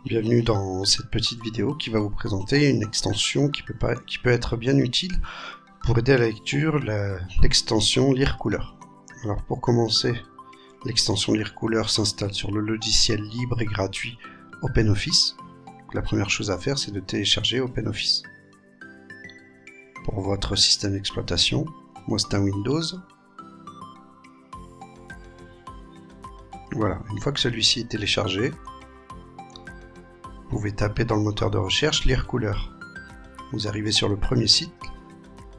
Bienvenue dans cette petite vidéo qui va vous présenter une extension qui peut être bien utile pour aider à la lecture, l'extension Lire Couleur. Alors pour commencer, l'extension Lire Couleur s'installe sur le logiciel libre et gratuit OpenOffice. Donc, la première chose à faire, c'est de télécharger OpenOffice. Pour votre système d'exploitation, moi c'est un Windows. Voilà, une fois que celui-ci est téléchargé, vous pouvez taper dans le moteur de recherche Lire Couleur. Vous arrivez sur le premier site,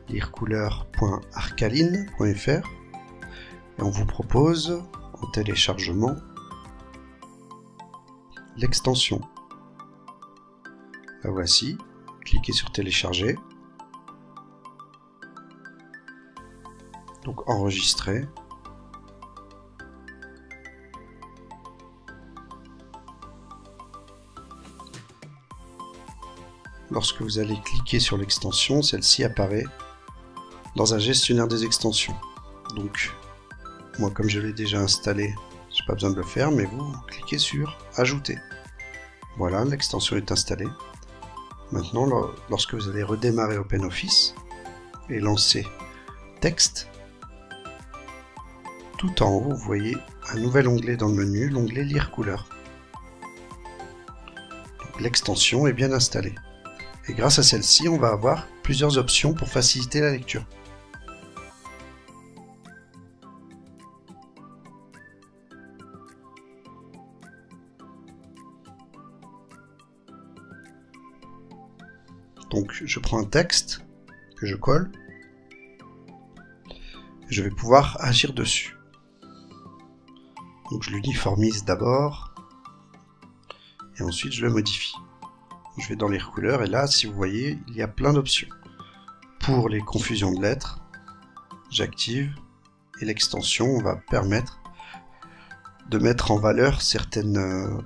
lirecouleur.arcaline.fr, et on vous propose en téléchargement l'extension. La voici, cliquez sur télécharger, donc enregistrer. Lorsque vous allez cliquer sur l'extension, celle-ci apparaît dans un gestionnaire des extensions. Donc, moi comme je l'ai déjà installé, je n'ai pas besoin de le faire, mais vous cliquez sur Ajouter. Voilà, l'extension est installée. Maintenant, lorsque vous allez redémarrer OpenOffice et lancer Texte, tout en haut, vous voyez un nouvel onglet dans le menu, l'onglet Lire Couleur. L'extension est bien installée. Et grâce à celle-ci, on va avoir plusieurs options pour faciliter la lecture. Donc je prends un texte que je colle. Je vais pouvoir agir dessus. Donc je l'uniformise d'abord. Et ensuite je le modifie. Je vais dans Lire Couleur et là, si vous voyez, il y a plein d'options. Pour les confusions de lettres, j'active et l'extension va permettre de mettre en valeur certains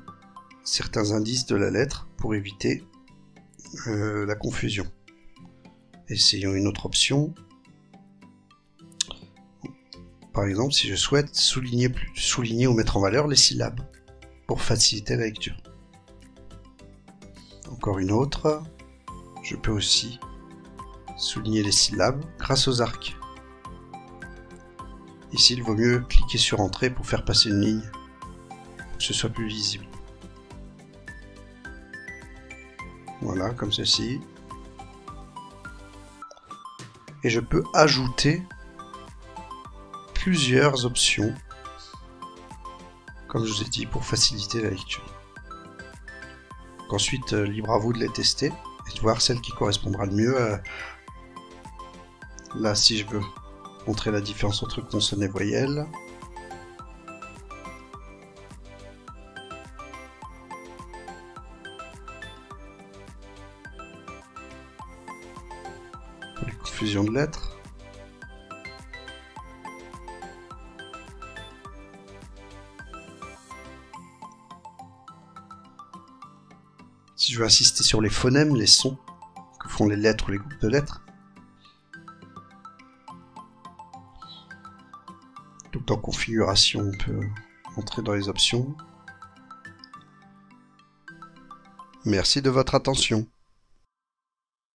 indices de la lettre pour éviter la confusion. Essayons une autre option. Par exemple, si je souhaite souligner ou mettre en valeur les syllabes pour faciliter la lecture. Encore une autre, je peux aussi souligner les syllabes grâce aux arcs. Ici, il vaut mieux cliquer sur Entrée pour faire passer une ligne, pour que ce soit plus visible. Voilà, comme ceci. Et je peux ajouter plusieurs options, comme je vous ai dit, pour faciliter la lecture. Ensuite, libre à vous de les tester et de voir celle qui correspondra le mieux. Là, si je veux montrer la différence entre consonne et voyelle, pour les confusions de lettres, si je veux insister sur les phonèmes, les sons que font les lettres ou les groupes de lettres. Donc dans configuration, on peut entrer dans les options. Merci de votre attention.